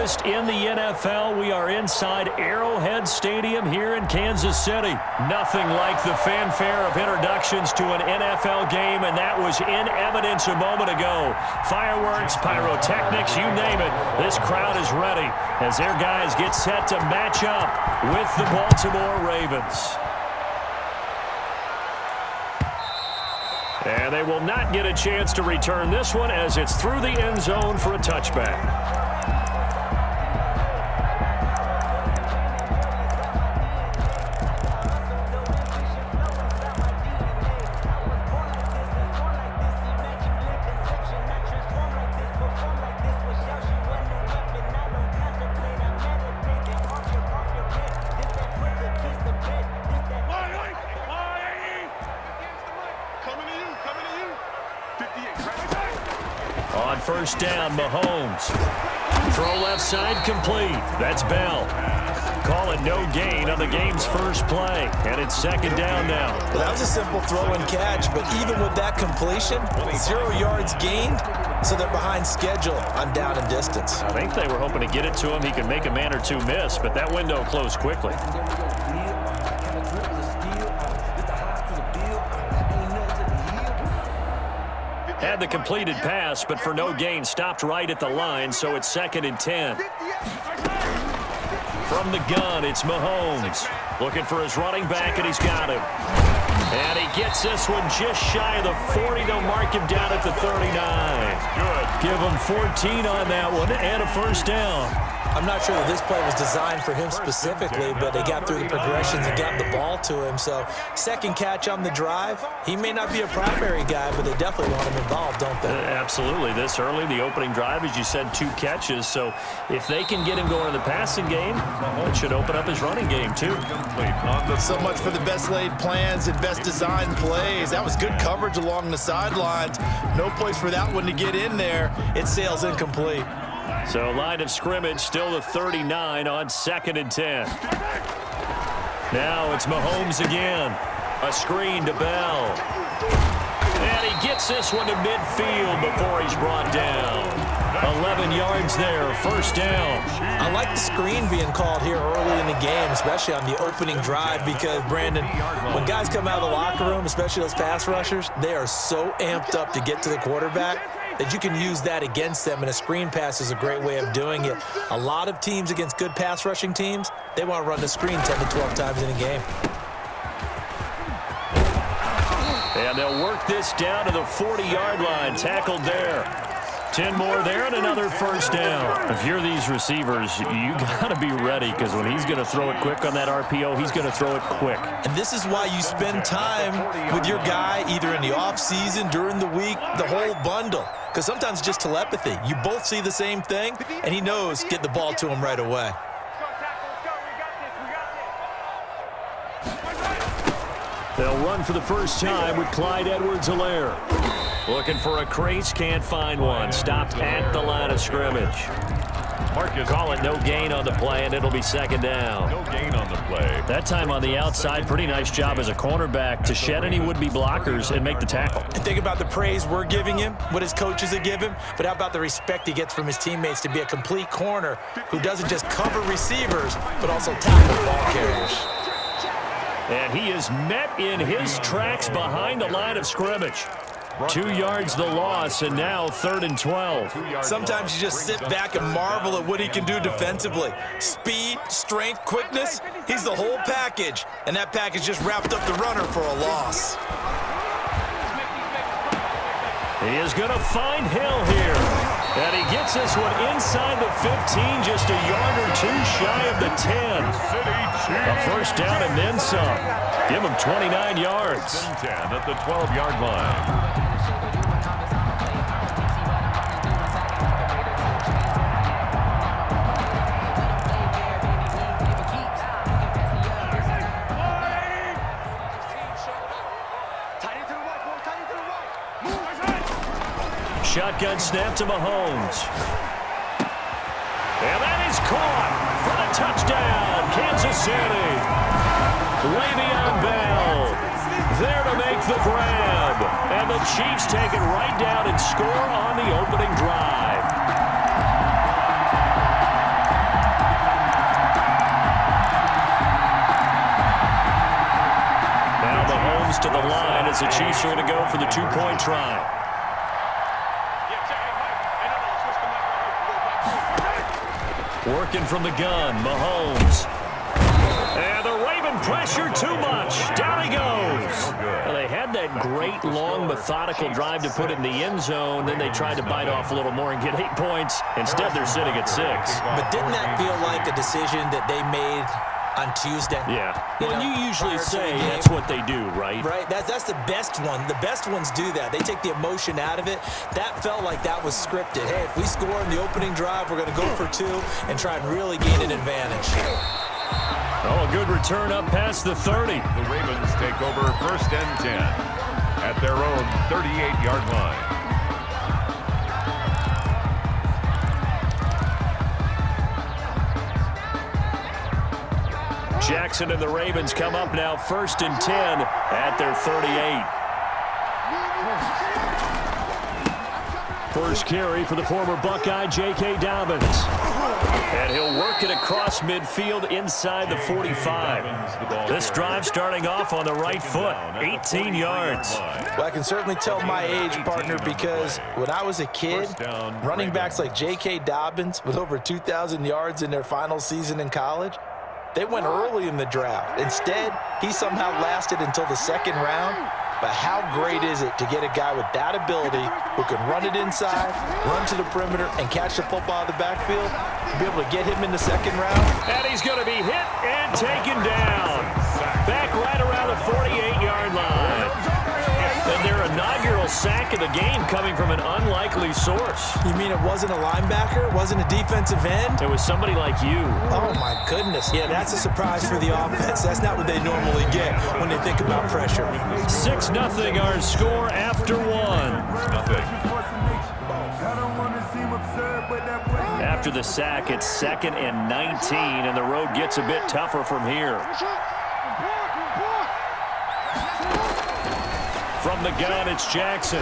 interest in the NFL. We are inside Arrowhead Stadium here in Kansas City. Nothing like the fanfare of introductions to an NFL game, and that was in evidence a moment ago. Fireworks, pyrotechnics, you name it. This crowd is ready as their guys get set to match up with the Baltimore Ravens. And they will not get a chance to return this one as it's through the end zone for a touchback. On first down, Mahomes. Throw left side complete. That's Bell. Call it no gain on the game's first play. And it's second down now. Well, that was a simple throw and catch, but even with that completion, 0 yards gained, so they're behind schedule on down and distance. I think they were hoping to get it to him. He could make a man or two miss, but that window closed quickly. Had the completed pass, but for no gain, stopped right at the line, so it's 2nd and 10. From the gun, it's Mahomes. Looking for his running back, and he's got him. And he gets this one just shy of the 40. They'll mark him down at the 39. Good. Give him 14 on that one and a first down. I'm not sure that this play was designed for him specifically, but they got through the progressions and got the ball to him. So, second catch on the drive. He may not be a primary guy, but they definitely want him involved, don't they? Absolutely. This early, the opening drive, as you said, 2 catches. So, if they can get him going in the passing game, it should open up his running game, too. So much for the best laid plans and best designed plays. That was good coverage along the sidelines. No place for that one to get in there. It sails incomplete. So line of scrimmage still the 39 on 2nd and 10. Now it's Mahomes again. A screen to Bell. And he gets this one to midfield before he's brought down. 11 yards there, first down. I like the screen being called here early in the game, especially on the opening drive, because, Brandon, when guys come out of the locker room, especially those pass rushers, they are so amped up to get to the quarterback that you can use that against them, and a screen pass is a great way of doing it. A lot of teams against good pass rushing teams, they want to run the screen 10 to 12 times in a game. And they'll work this down to the 40-yard line, tackled there. 10 more there and another first down. If you're these receivers, you got to be ready, because when he's going to throw it quick on that RPO, he's going to throw it quick. And this is why you spend time with your guy either in the offseason, during the week, the whole bundle. Because sometimes it's just telepathy. You both see the same thing, and he knows get the ball to him right away. They'll run for the first time with Clyde Edwards-Helaire. Looking for a crease, can't find one. Stopped at the line of scrimmage. Call it no gain on the play, and it'll be second down. No gain on the play. That time on the outside, pretty nice job as a cornerback to shed any would-be blockers and make the tackle. And think about the praise we're giving him, what his coaches have given him, but how about the respect he gets from his teammates to be a complete corner who doesn't just cover receivers, but also tackle ball carriers. And he is met in his tracks behind the line of scrimmage. 2 yards the loss, and now 3rd and 12. Sometimes you just sit back and marvel at what he can do defensively. Speed, strength, quickness, he's the whole package. And that package just wrapped up the runner for a loss. He is going to find Hill here. And he gets this one inside the 15, just a yard or two shy of the 10. A first down and then some. Give him 29 yards. 10 at the 12-yard line. Shotgun snap to Mahomes. And that is caught for the touchdown, Kansas City. Le'Veon Bell there to make the grab. And the Chiefs take it right down and score on the opening drive. as the Chiefs are going to go for the two-point try. Working from the gun, Mahomes. And the Raven pressure too much. Down he goes. Well, they had that great, long, methodical drive to put it in the end zone. Then they tried to bite off a little more and get 8 points. Instead, they're sitting at 6. But didn't that feel like a decision that they made on Tuesday? Yeah. Well, you usually say game, that's what they do, right? Right. That's the best one. The best ones do that. They take the emotion out of it. That felt like that was scripted. Hey, if we score in the opening drive, we're going to go for 2 and try and really gain an advantage. Oh, a good return up past the 30. The Ravens take over 1st and 10 at their own 38-yard line. Jackson and the Ravens come up now 1st and 10 at their 38. First carry for the former Buckeye, J.K. Dobbins. And he'll work it across midfield inside the 45. This drive starting off on the right foot, 18 yards. Well, I can certainly tell my age, partner, because when I was a kid, running backs like J.K. Dobbins with over 2,000 yards in their final season in college, they went early in the draft. Instead, he somehow lasted until the 2nd round. But how great is it to get a guy with that ability who can run it inside, run to the perimeter, and catch the football out of the backfield, to be able to get him in the 2nd round? And he's going to be hit and taken down. Back right around the 48-yard line. And their inaugural sack of the game coming from an unlikely source. You mean it wasn't a linebacker? It wasn't a defensive end? It was somebody like you. Oh, my goodness. Yeah, that's a surprise for the offense. That's not what they normally get when they think about pressure. 6-0 our score after 1. After the sack, it's 2nd and 19, and the road gets a bit tougher from here. From the gun, it's Jackson.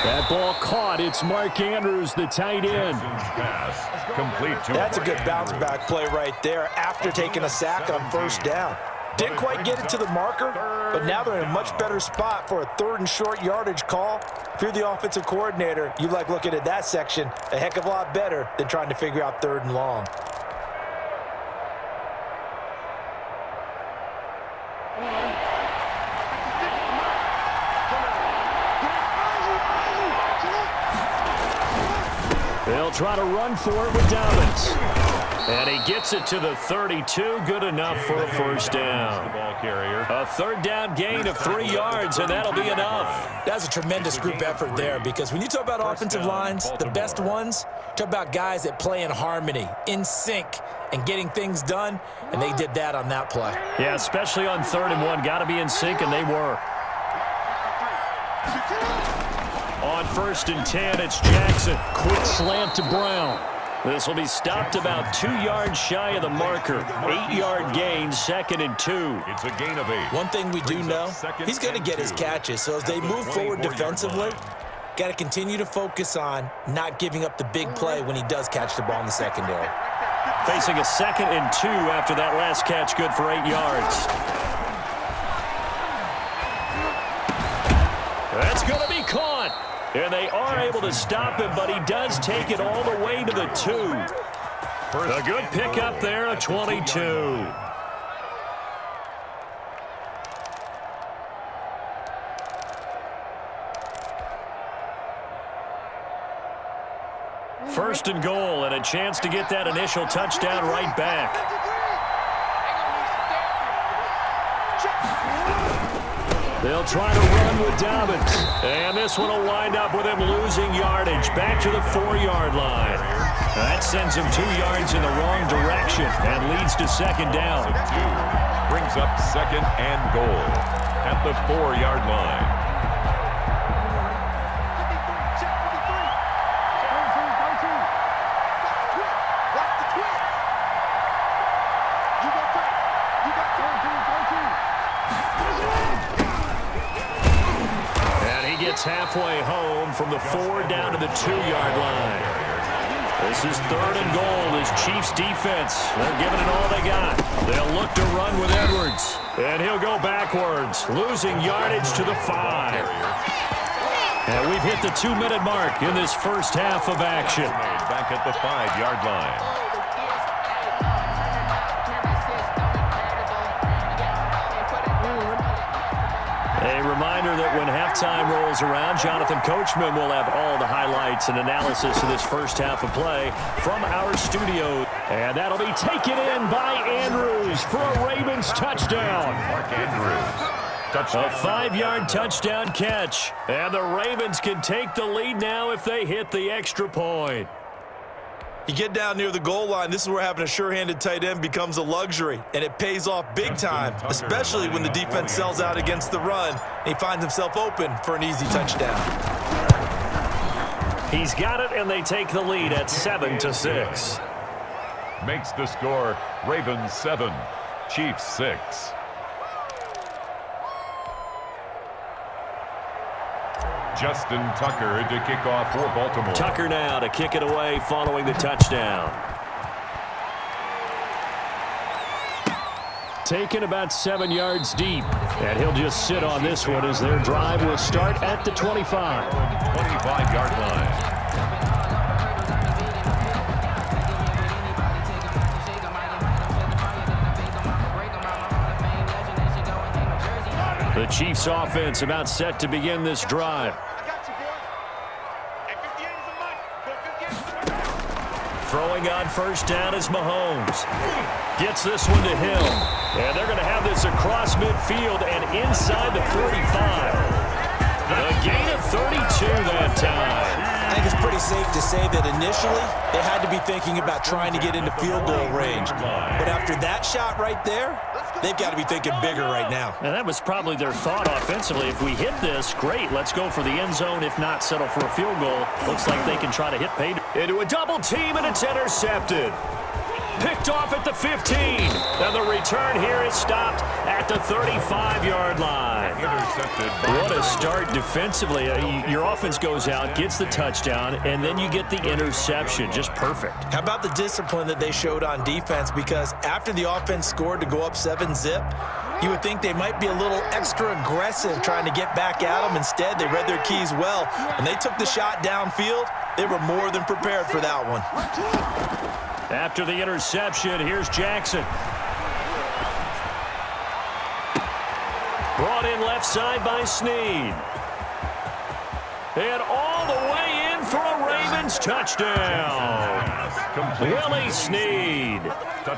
That ball caught. It's Mark Andrews, the tight end. Pass complete to That's a good bounce-back play right there after taking a sack on 1st down. Didn't quite get it to the marker, but now they're in a much better spot for a 3rd and short yardage call. If you're the offensive coordinator, you like looking at that section a heck of a lot better than trying to figure out 3rd and long. They'll try to run for it with Dobbins. And he gets it to the 32. Good enough for a 1st down. ball carrier. A 3rd down gain of 3 yards, and that'll be enough. That's a tremendous group effort there, because when you talk about offensive lines, the best ones, talk about guys that play in harmony, in sync, and getting things done, and they did that on that play. Yeah, especially on 3rd and 1. Got to be in sync, and they were. On 1st and 10, it's Jackson. Quick slant to Brown. This will be stopped about 2 yards shy of the marker. 8-yard gain, 2nd and 2. It's a gain of 8. One thing we do know, he's going to get his catches. So as they move forward defensively, got to continue to focus on not giving up the big play when he does catch the ball in the secondary. Facing a 2nd and 2 after that last catch, good for 8 yards. That's going to be caught. And they are able to stop him, but he does take it all the way to the 2. A good pickup there, a 22. First and goal, and a chance to get that initial touchdown right back. They'll try to run with Dobbins. And this one will wind up with him losing yardage back to the 4-yard line. That sends him 2 yards in the wrong direction and leads to 2nd down. Brings up 2nd and goal at the 4-yard line. Halfway home from the 4 down to the 2-yard line. This is 3rd and goal. This Chiefs defense, they're giving it all they got. They'll look to run with Edwards. And he'll go backwards, losing yardage to the 5. And we've hit the 2-minute mark in this first half of action. Back at the 5-yard line. A reminder that when halftime rolls around, Jonathan Coachman will have all the highlights and analysis of this first half of play from our studio. And that'll be taken in by Andrews for a Ravens touchdown. Mark Andrews. Touchdown. A 5-yard touchdown catch. And the Ravens can take the lead now if they hit the extra point. You get down near the goal line, this is where having a sure-handed tight end becomes a luxury, and it pays off big time, especially when the defense sells out against the run, and he finds himself open for an easy touchdown. He's got it, and they take the lead at 7-6. Makes the score Ravens 7, Chiefs 6. Justin Tucker to kick off for Baltimore. Tucker now to kick it away following the touchdown. Taken about 7 yards deep. And he'll just sit on this one as their drive will start at the 25. 25-yard line. The Chiefs offense about set to begin this drive. Throwing on first down is Mahomes. Gets this one to Hill. And they're going to have this across midfield and inside the 45. A gain of 32 that time. I think it's pretty safe to say that initially they had to be thinking about trying to get into field goal range. But after that shot right there, they've got to be thinking bigger right now. And that was probably their thought offensively. If we hit this, great. Let's go for the end zone. If not, settle for a field goal. Looks like they can try to hit pay into a double team, and it's intercepted. Picked off at the 15. And the return here is stopped at the 35-yard line. Intercepted. What a start defensively. Your offense goes out, gets the touchdown, and then you get the interception. Just perfect. How about the discipline that they showed on defense? Because after the offense scored to go up 7-zip, you would think they might be a little extra aggressive trying to get back at them. Instead, they read their keys well. When they took the shot downfield, they were more than prepared for that one. After the interception, here's Jackson. Brought in left side by Snead. And all the way in for a Ravens touchdown. Willie Snead,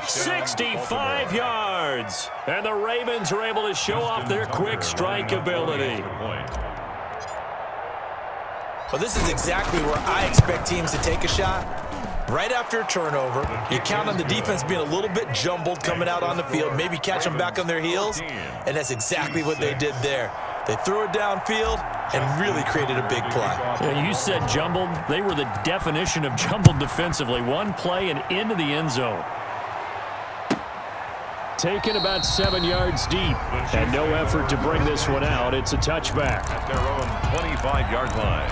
65 yards. And the Ravens are able to show off their quick strike ability. Well, this is exactly where I expect teams to take a shot. Right after a turnover, you count on the defense being a little bit jumbled coming out on the field, maybe catch them back on their heels, and that's exactly what they did there. They threw it downfield and really created a big play. Yeah, you said jumbled. They were the definition of jumbled defensively. One play and into the end zone. Taken about 7 yards deep, and no effort to bring this one out. It's a touchback. At their own 25-yard line.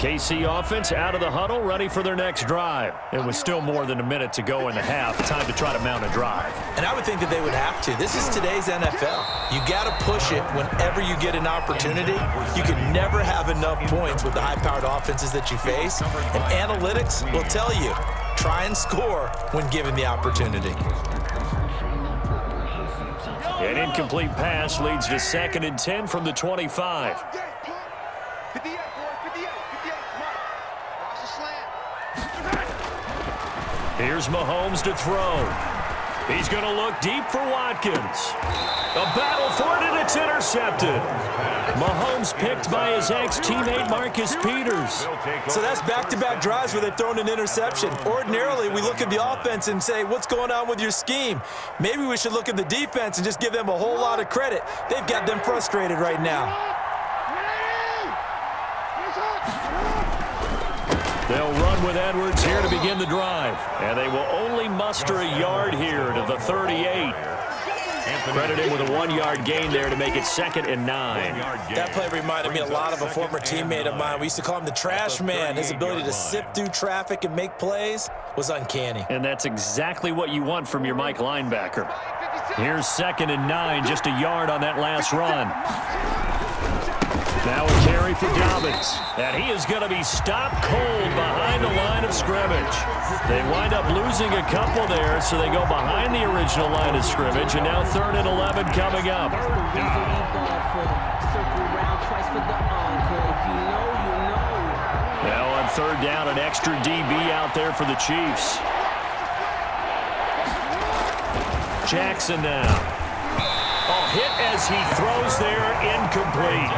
KC offense out of the huddle, ready for their next drive. It was still more than a minute to go in the half. Time to try to mount a drive. And I would think that they would have to. This is today's NFL. You got to push it whenever you get an opportunity. You can never have enough points with the high-powered offenses that you face. And analytics will tell you, try and score when given the opportunity. An incomplete pass leads to 2nd and 10 from the 25. Here's Mahomes to throw. He's going to look deep for Watkins. A battle for it, and it's intercepted. Mahomes picked by his ex-teammate Marcus Peters. So that's back-to-back drives where they've thrown an interception. Ordinarily, we look at the offense and say, what's going on with your scheme? Maybe we should look at the defense and just give them a whole lot of credit. They've got them frustrated right now. They'll run with Edwards here to begin the drive. And they will only muster a yard here to the 38. Credit him with a 1-yard gain there to make it 2nd and 9. That play reminded me a lot of a former teammate of mine. We used to call him the trash man. His ability to sift through traffic and make plays was uncanny. And that's exactly what you want from your Mike linebacker. Here's 2nd and 9, just a yard on that last run. Now a carry for Dobbins. And he is going to be stopped cold behind the line of scrimmage. They wind up losing a couple there, so they go behind the original line of scrimmage, and now 3rd and 11 coming up. Now on 3rd down, an extra DB out there for the Chiefs. Jackson now. Oh, hit as he throws there, incomplete.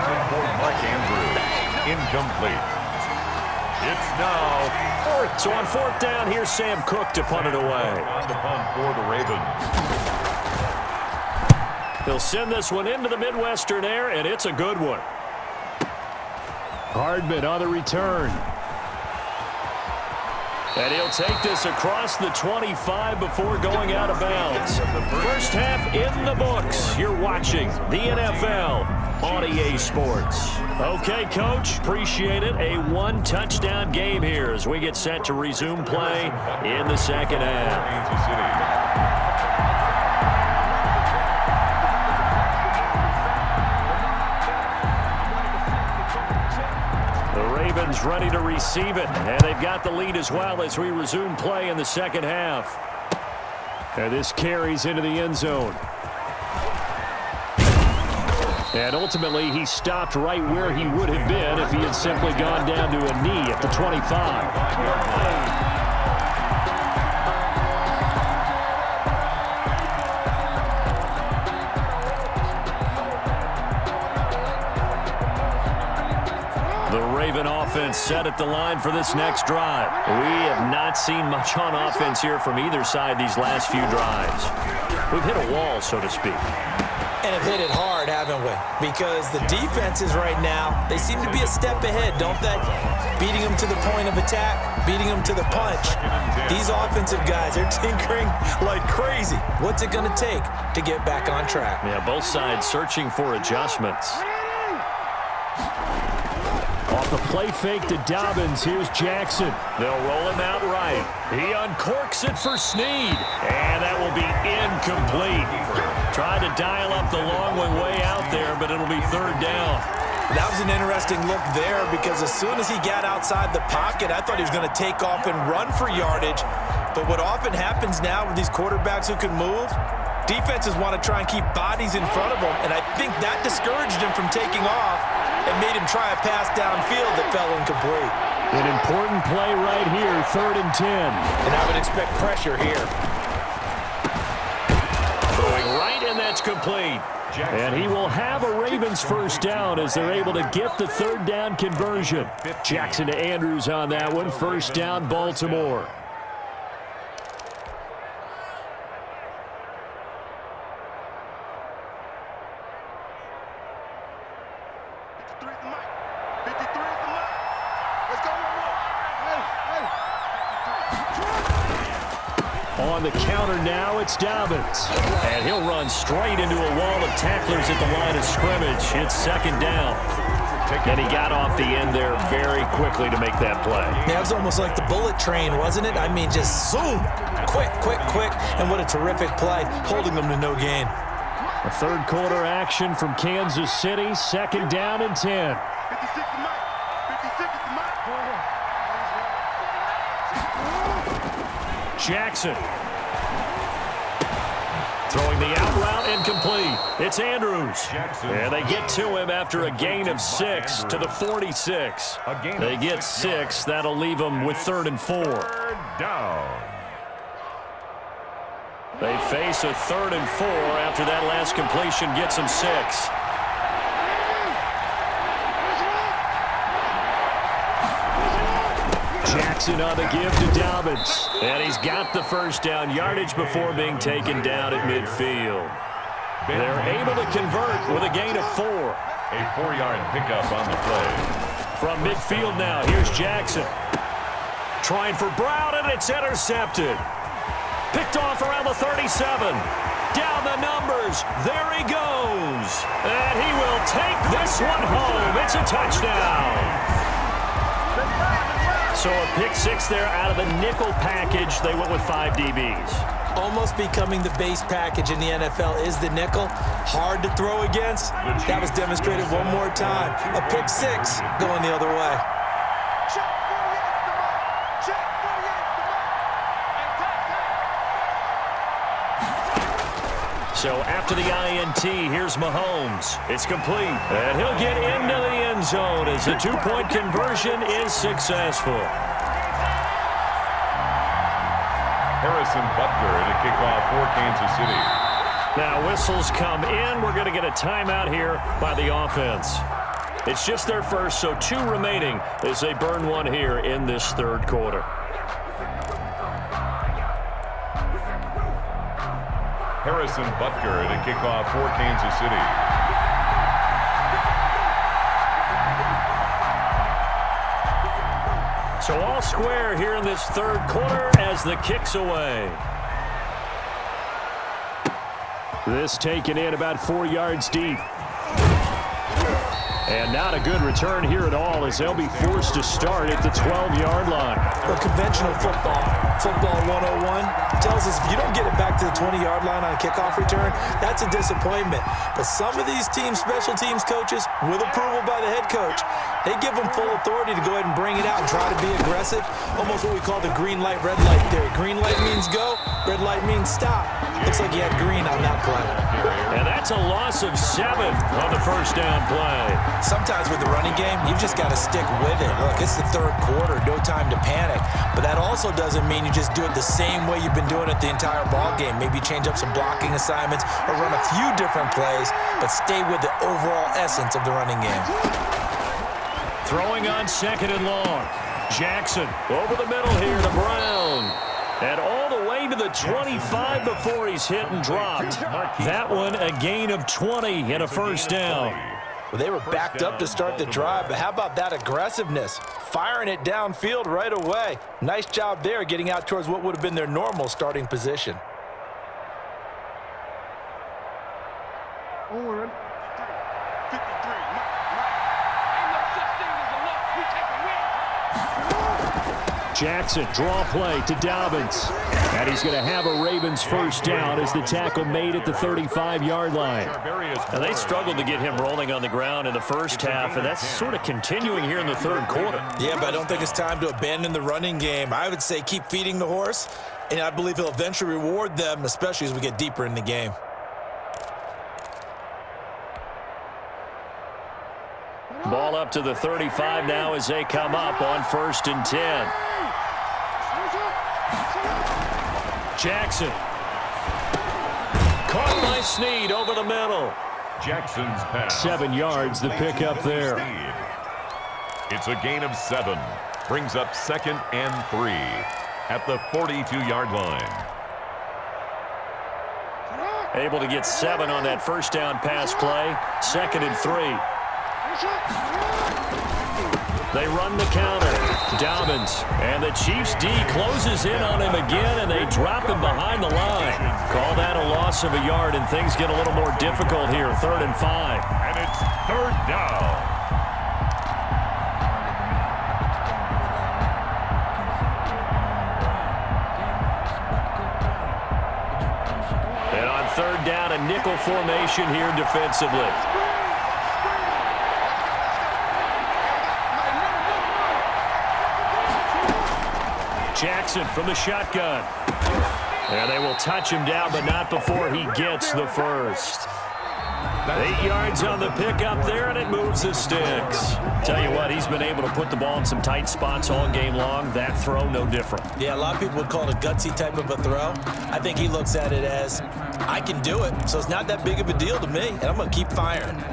Mark Andrews, incomplete. It's now 4th. So on 4th down, here's Sam Cook to punt it away. On the punt for the Ravens. He'll send this one into the Midwestern air, and it's a good one. Hardman on the return. And he'll take this across the 25 before going out of bounds. First half in the books. You're watching the NFL on EA Sports. Okay, Coach, appreciate it. A 1-touchdown game here as we get set to resume play in the second half. Kansas City. Ravens ready to receive it, and they've got the lead as well as we resume play in the second half. And this carries into the end zone. And ultimately, he stopped right where he would have been if he had simply gone down to a knee at the 25. Offense set at the line for this next drive. We have not seen much on offense here from either side these last few drives. We've hit a wall, so to speak. And have hit it hard, haven't we? Because the defenses right now, they seem to be a step ahead, don't they? Beating them to the point of attack, beating them to the punch. These offensive guys are tinkering like crazy. What's it going to take to get back on track? Yeah, both sides searching for adjustments. Off the play fake to Dobbins, here's Jackson. They'll roll him out right. He uncorks it for Snead, and that will be incomplete. Tried to dial up the long one way out there, but it'll be 3rd down. That was an interesting look there because as soon as he got outside the pocket, I thought he was going to take off and run for yardage. But what often happens now with these quarterbacks who can move, defenses want to try and keep bodies in front of them, and I think that discouraged him from taking off and made him try a pass downfield that fell incomplete. An important play right here, 3rd and 10. And I would expect pressure here. Throwing right, and that's complete. And he will have a Ravens first down as they're able to get the 3rd down conversion. Jackson to Andrews on that one. First down, Baltimore. On the counter now, it's Dobbins. And he'll run straight into a wall of tacklers at the line of scrimmage. It's 2nd down. And he got off the end there very quickly to make that play. Yeah, it was almost like the bullet train, wasn't it? I mean, just zoom. Quick, quick, quick. And what a terrific play, holding them to no gain. A 3rd quarter action from Kansas City. 2nd down and 10. Jackson. Throwing the out route incomplete. It's Andrews. And they get to him after a gain of 6 to the 46. They get 6. That'll leave them with 3rd and 4. 3rd down. They face a 3rd and 4 after that last completion gets them 6. Jackson on the give to Dobbins. And he's got the first down yardage before being taken down at midfield. They're able to convert with a gain of 4. A 4-yard pickup on the play. From midfield now, here's Jackson. Trying for Brown, and it's intercepted. Picked off around the 37. down the numbers. There he goes. And he will take this one home. It's a touchdown. So a pick six there out of the nickel package. They went with 5 DBs. Almost becoming the base package in the NFL is the nickel. Hard to throw against. That was demonstrated one more time. A pick six going the other way. So after the INT, here's Mahomes. It's complete. And he'll get into the end zone as the two-point conversion is successful. Harrison Butker in a kickoff for Kansas City. Now whistles come in. We're going to get a timeout here by the offense. It's just their first, so 2 remaining as they burn one here in this third quarter. Harrison Butker in a kickoff for Kansas City. So all square here in this third quarter as the kick's away. This taken in about 4 yards deep. And not a good return here at all as they'll be forced to start at the 12-yard line. Well, conventional football 101, tells us if you don't get it back to the 20-yard line on a kickoff return, that's a disappointment. But some of these teams, special teams coaches, with approval by the head coach, they give them full authority to go ahead and bring it out and try to be aggressive. Almost what we call the green light, red light theory. Green light means go, red light means stop. Looks like he had green on that play. And that's a loss of 7 on the first down play. Sometimes with the running game, you've just got to stick with it. Look, it's the third quarter, no time to panic. But that also doesn't mean you just do it the same way you've been doing it the entire ball game. Maybe change up some blocking assignments or run a few different plays, but stay with the overall essence of the running game. Throwing on second and long. Jackson over the middle here to Brown. And all the way to the 25 before he's hit and dropped. That one a gain of 20 and a first down. Well, they were backed up to start the drive, but how about that aggressiveness? Firing it downfield right away. Nice job there getting out towards what would have been their normal starting position. Jackson, draw play to Dobbins. And he's going to have a Ravens first down as the tackle made at the 35-yard line. And they struggled to get him rolling on the ground in the first half, and that's sort of continuing here in the third quarter. Yeah, but I don't think it's time to abandon the running game. I would say keep feeding the horse, and I believe he'll eventually reward them, especially as we get deeper in the game. Ball up to the 35 now as they come up on 1st and 10. Jackson. Caught by Snead over the middle. Jackson's pass. 7 yards, the pickup there. It's a gain of 7. Brings up 2nd and 3 at the 42-yard line. Able to get 7 on that first down pass play. 2nd and 3. They run the counter. Dobbins. And the Chiefs D closes in on him again, and they drop him behind the line. Call that a loss of a yard, and things get a little more difficult here. 3rd and 5. And it's 3rd down. And on 3rd down, a nickel formation here defensively. Jackson from the shotgun. And they will touch him down, but not before he gets the first. 8 yards on the pickup there, and it moves the sticks. Tell you what, he's been able to put the ball in some tight spots all game long. That throw, no different. Yeah, a lot of people would call it a gutsy type of a throw. I think he looks at it as, I can do it, so it's not that big of a deal to me, and I'm going to keep firing.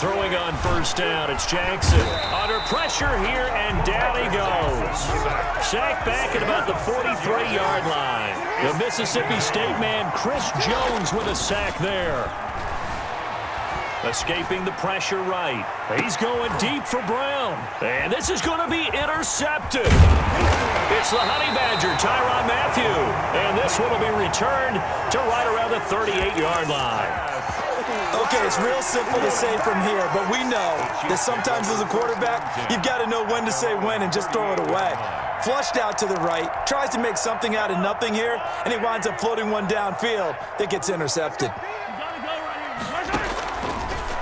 Throwing on first down, it's Jackson. Under pressure here, and down he goes. Sacked back at about the 43-yard line. The Mississippi State man, Chris Jones, with a sack there. Escaping the pressure right. He's going deep for Brown. And this is going to be intercepted. It's the Honey Badger, Tyrann Mathieu. And this one will be returned to right around the 38-yard line. Okay, it's real simple to say from here, but we know that sometimes as a quarterback, you've got to know when to say when and just throw it away. Flushed out to the right, tries to make something out of nothing here, and he winds up floating one downfield that gets intercepted.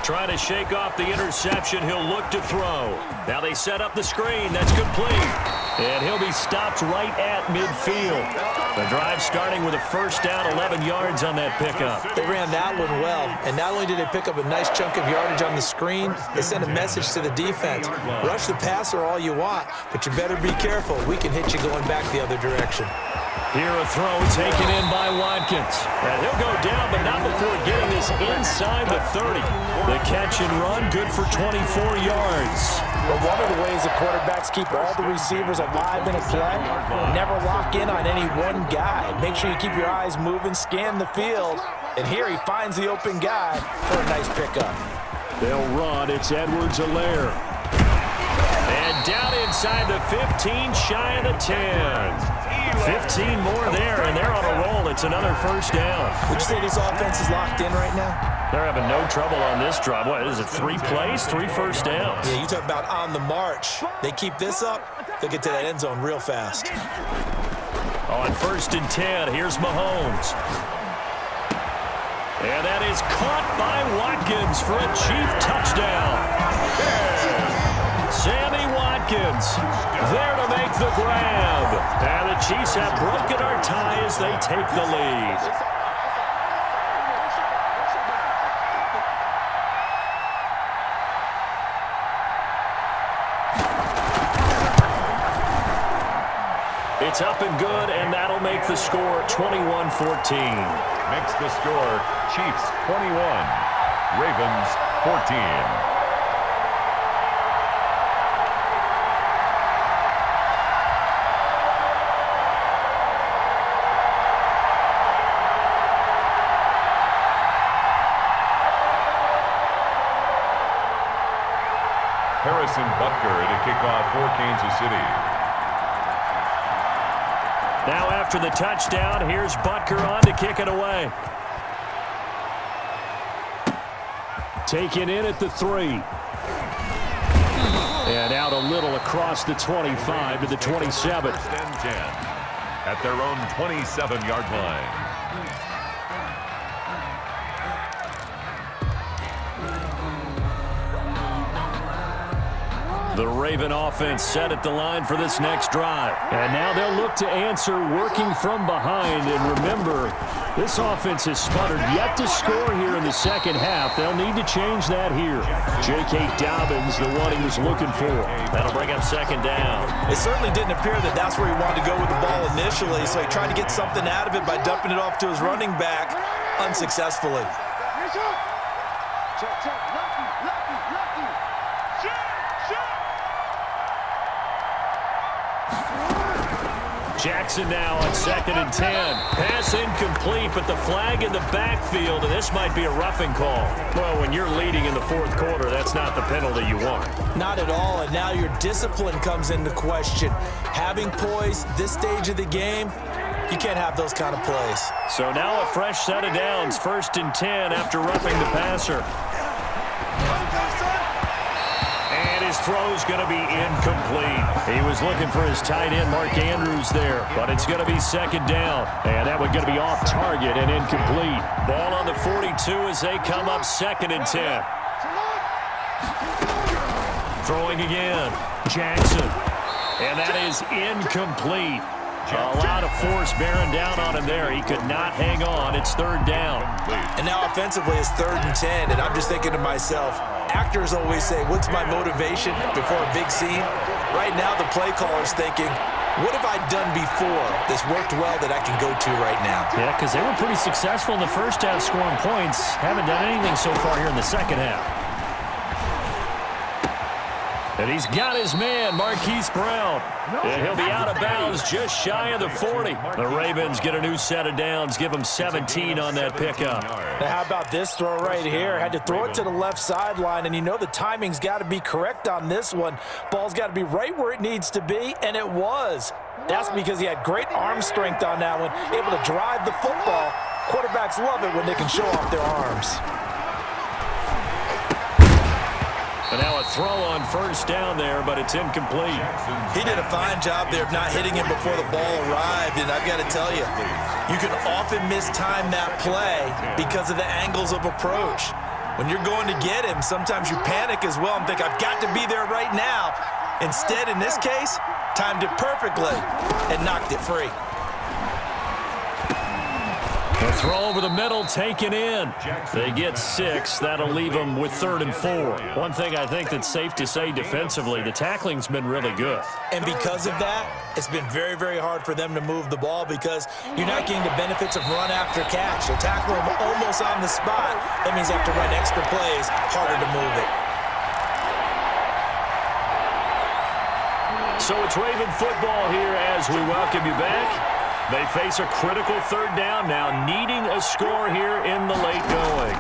Trying to shake off the interception. He'll look to throw. Now they set up the screen. That's complete. And he'll be stopped right at midfield. The drive starting with a first down, 11 yards on that pickup. They ran that one well, and not only did they pick up a nice chunk of yardage on the screen, they sent a message to the defense. Rush the passer all you want, but you better be careful. We can hit you going back the other direction. Here a throw taken in by Watkins. And he'll go down, but not before getting this inside the 30. The catch and run, good for 24 yards. Well, one of the ways the quarterbacks keep all the receivers alive in a play, never lock in on any one guy. Make sure you keep your eyes moving, scan the field, and here he finds the open guy for a nice pickup. They'll run. It's Edwards-Helaire. And down inside the 15, shy of the 10. 15 more there, and they're on a roll. It's another first down. Would you say this offense is locked in right now? They're having no trouble on this drive. What is it, 3 plays, 3 first downs? Yeah, you talk about on the march. They keep this up, they'll get to that end zone real fast. On first and 10, here's Mahomes. And that is caught by Watkins for a Chief touchdown. Sammy Watkins there to make the grab. And the Chiefs have broken our tie as they take the lead. It's up and good, and that'll make the score 21-14. Makes the score Chiefs 21, Ravens 14. Harrison Butker to kick off for Kansas City. Now after the touchdown, here's Butker on to kick it away. Taken in at the 3. And out a little across the 25 to the 27. First and 10 at their own 27-yard line. The Raven offense set at the line for this next drive. And now they'll look to answer working from behind. And remember, this offense has sputtered yet to score here in the second half. They'll need to change that here. J.K. Dobbins, the one he was looking for. That'll bring up second down. It certainly didn't appear that that's where he wanted to go with the ball initially, so he tried to get something out of it by dumping it off to his running back unsuccessfully. Jackson now on second and 10. Pass incomplete, but the flag in the backfield, and this might be a roughing call. Well, when you're leading in the fourth quarter, that's not the penalty you want. Not at all, and now your discipline comes into question. Having poise this stage of the game, you can't have those kind of plays. So now a fresh set of downs, first and 10 after roughing the passer. And his throw's going to be incomplete. He was looking for his tight end, Mark Andrews, there. But it's going to be second down. And that one's going to be off target and incomplete. Ball on the 42 as they come up second and 10. Throwing again. Jackson. And that is incomplete. A lot of force bearing down on him there. He could not hang on. It's third down. And now offensively it's third and 10, and I'm just thinking to myself, actors always say, what's my motivation before a big scene? Right now the play caller's thinking, what have I done before that's worked well that I can go to right now? Yeah, because they were pretty successful in the first half scoring points. Haven't done anything so far here in the second half. And he's got his man, Marquise Brown. And he'll be out of bounds just shy of the 40. The Ravens get a new set of downs, give them 17 on that pickup. Now how about this throw right here? Had to throw it to the left sideline, and you know the timing's got to be correct on this one. Ball's got to be right where it needs to be, and it was. That's because he had great arm strength on that one, able to drive the football. Quarterbacks love it when they can show off their arms. And now a throw on first down there, but it's incomplete. He did a fine job there of not hitting him before the ball arrived, and I've got to tell you, you can often mistime that play because of the angles of approach. When you're going to get him, sometimes you panic as well and think, I've got to be there right now. Instead, in this case, timed it perfectly and knocked it free. The throw over the middle taken in. They get 6. That'll leave them with 3rd and 4. One thing I think that's safe to say defensively, the tackling's been really good. And because of that, it's been very, very hard for them to move the ball because you're not getting the benefits of run after catch. They're tackling them almost on the spot. That means they have to run extra plays, harder to move it. So it's Raven football here as we welcome you back. They face a critical 3rd down now, needing a score here in the late going.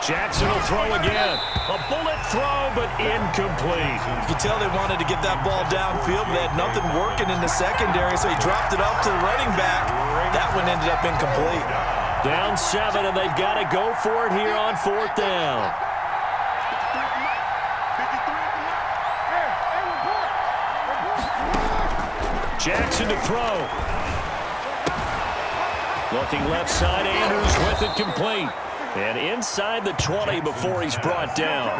Jackson will throw again. A bullet throw, but incomplete. You can tell they wanted to get that ball downfield, but they had nothing working in the secondary, so he dropped it off to the running back. That one ended up incomplete. Down 7, and they've got to go for it here on 4th down. Jackson to throw. Looking left side, Andrews with it complete. And inside the 20 before he's brought down.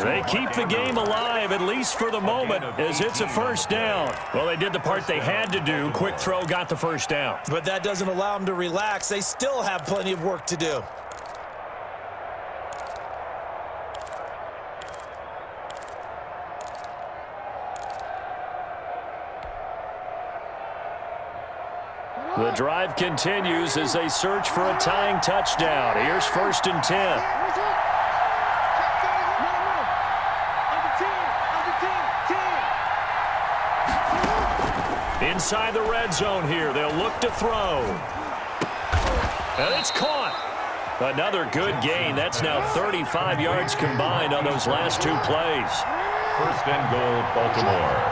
They keep the game alive, at least for the moment, as it's a 1st down. Well, they did the part they had to do. Quick throw got the 1st down. But that doesn't allow them to relax. They still have plenty of work to do. The drive continues as they search for a tying touchdown. Here's 1st and 10. Inside the red zone here. They'll look to throw. And it's caught. Another good gain. That's now 35 yards combined on those last 2 plays. 1st and goal, Baltimore.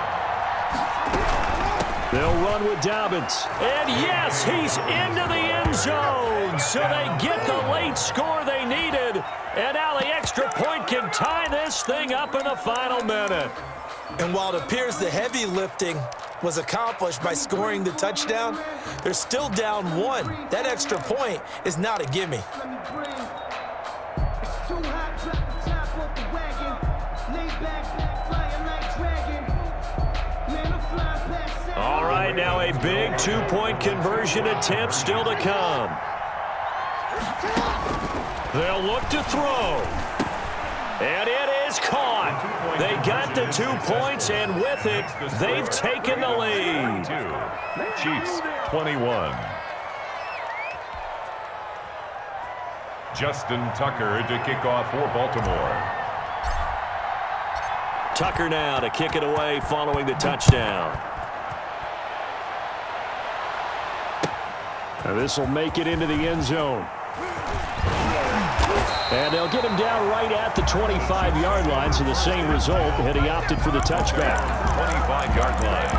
They'll run with Dobbins. And yes, he's into the end zone. So they get the late score they needed. And now the extra point can tie this thing up in the final minute. And while it appears the heavy lifting was accomplished by scoring the touchdown, they're still down 1. That extra point is not a gimme. All right, now a big 2-point conversion attempt still to come. They'll look to throw. And it is caught. They got the 2 points, and with it, they've taken the lead. Chiefs 21. Justin Tucker to kick off for Baltimore. Tucker now to kick it away following the touchdown. Now this will make it into the end zone. And they'll get him down right at the 25-yard line, so the same result, had he opted for the touchback. 25-yard line.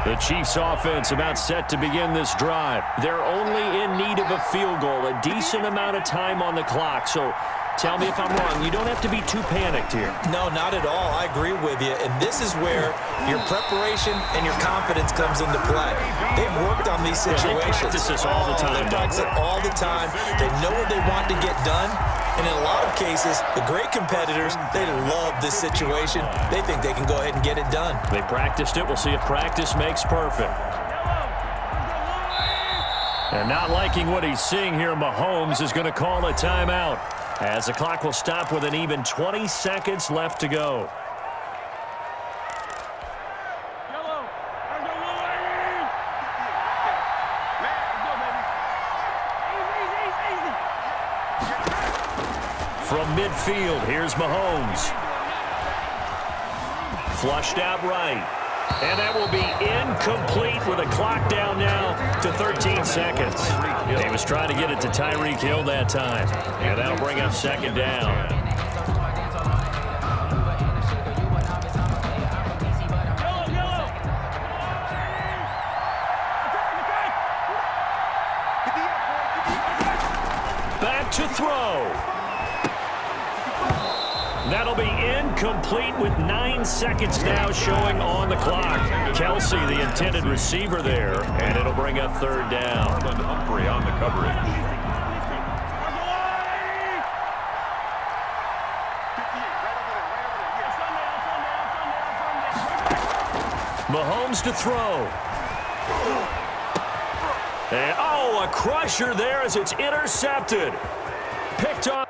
The Chiefs offense about set to begin this drive. They're only in need of a field goal, a decent amount of time on the clock. So tell me if I'm wrong. You don't have to be too panicked here. No, not at all. I agree with you. And this is where your preparation and your confidence comes into play. They've worked on these situations. They practice this all the time. They practice it all the time. They know what they want to get done. And in a lot of cases, the great competitors, they love this situation. They think they can go ahead and get it done. They practiced it. We'll see if practice makes perfect. And not liking what he's seeing here, Mahomes is going to call a timeout, as the clock will stop with an even 20 seconds left to go. From midfield, here's Mahomes. Flushed out right. And that will be incomplete with a clock down now to 13 seconds. He was trying to get it to Tyreek Hill that time. And that'll bring up second down. Back to throw. That'll be incomplete with 9 seconds now showing on the clock. Kelsey, the intended receiver there, and it'll bring up third down. Humphrey on the coverage. Mahomes to throw. And, oh, a crusher there as it's intercepted. Picked up.